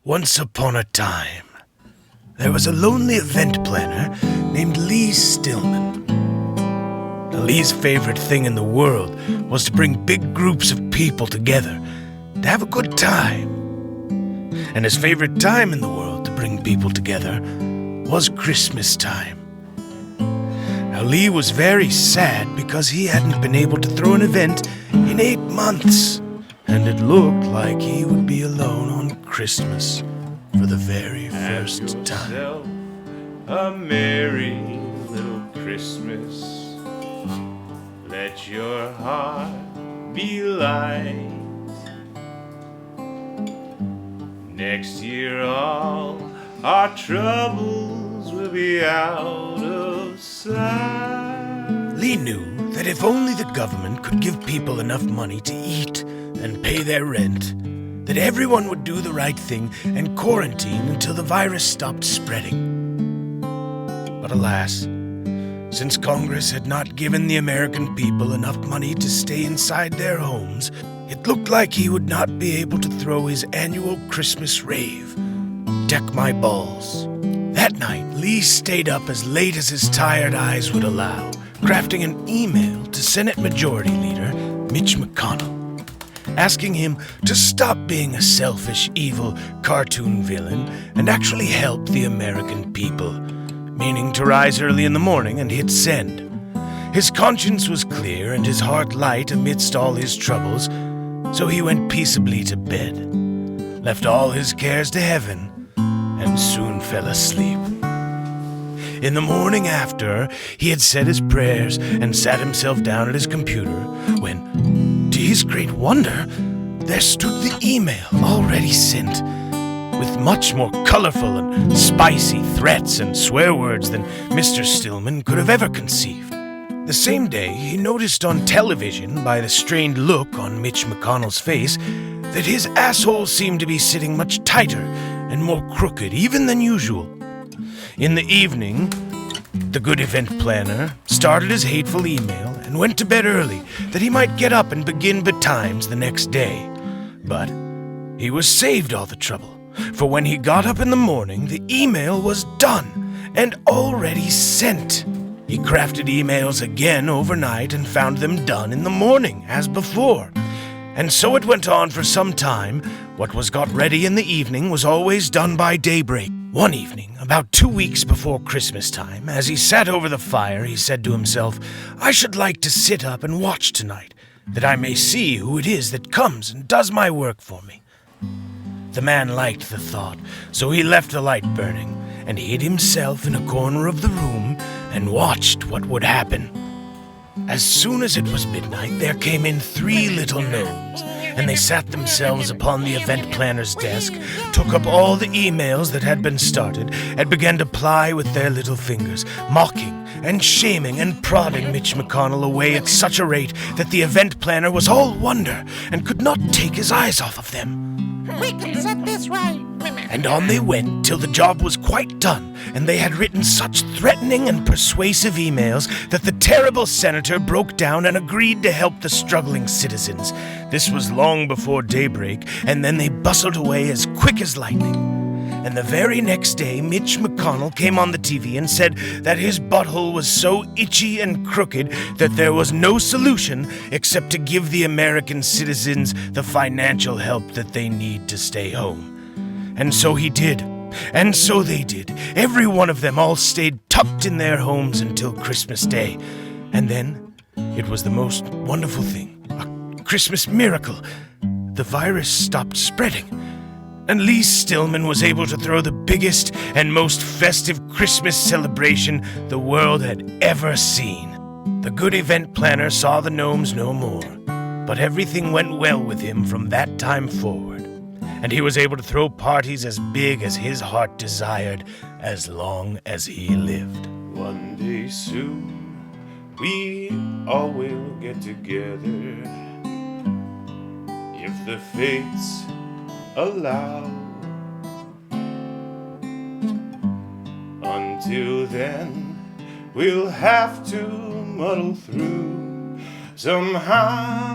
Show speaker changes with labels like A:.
A: Once upon a time, there was a lonely event planner named Lee Stillman. Now, Lee's favorite thing in the world was to bring big groups of people together to have a good time. And his favorite time in the world to bring people together was Christmas time. Now, Lee was very sad because he hadn't been able to throw an event in 8 months, and it looked like he would be alone on Christmas for the very first time.
B: A merry little Christmas. Let your heart be light. Next year all our troubles will be out of sight.
A: Lee knew that if only the government could give people enough money to eat and pay their rent, that everyone would do the right thing and quarantine until the virus stopped spreading. But alas, since Congress had not given the American people enough money to stay inside their homes, it looked like he would not be able to throw his annual Christmas rave, Deck My Balls. That night, Lee stayed up as late as his tired eyes would allow, crafting an email to Senate Majority Leader Mitch McConnell, asking him to stop being a selfish, evil cartoon villain and actually help the American people, meaning to rise early in the morning and hit send. His conscience was clear and his heart light amidst all his troubles, so he went peaceably to bed, left all his cares to heaven, and soon fell asleep. In the morning after, he had said his prayers and sat himself down at his computer when, to his great wonder, there stood the email already sent, with much more colorful and spicy threats and swear words than Mr. Stillman could have ever conceived. The same day, he noticed on television, by the strained look on Mitch McConnell's face, that his asshole seemed to be sitting much tighter and more crooked even than usual. In the evening, the good event planner started his hateful email and went to bed early that he might get up and begin betimes the next day. But he was saved all the trouble, for when he got up in the morning, the email was done and already sent. He crafted emails again overnight and found them done in the morning, as before. And so it went on for some time. What was got ready in the evening was always done by daybreak. One evening, about 2 weeks before Christmas time, as he sat over the fire, he said to himself, "I should like to sit up and watch tonight, that I may see who it is that comes and does my work for me." The man liked the thought, so he left the light burning and hid himself in a corner of the room and watched what would happen. As soon as it was midnight, there came in 3 little gnomes, and they sat themselves upon the event planner's desk, took up all the emails that had been started, and began to ply with their little fingers, mocking and shaming and prodding Mitch McConnell away at such a rate that the event planner was all wonder and could not take his eyes off of them.
C: We can set this right.
A: And on they went till the job was quite done, and they had written such threatening and persuasive emails that the terrible senator broke down and agreed to help the struggling citizens. This was long before daybreak, and then they bustled away as quick as lightning. And the very next day, Mitch McConnell came on the TV and said that his butthole was so itchy and crooked that there was no solution except to give the American citizens the financial help that they need to stay home. And so he did, and so they did. Every one of them all stayed tucked in their homes until Christmas Day. And then, it was the most wonderful thing, a Christmas miracle. The virus stopped spreading, and Lee Stillman was able to throw the biggest and most festive Christmas celebration the world had ever seen. The good event planner saw the gnomes no more, but everything went well with him from that time forward, and he was able to throw parties as big as his heart desired as long as he lived.
B: One day soon, we all will get together, if the fates allow. Until then, we'll have to muddle through somehow.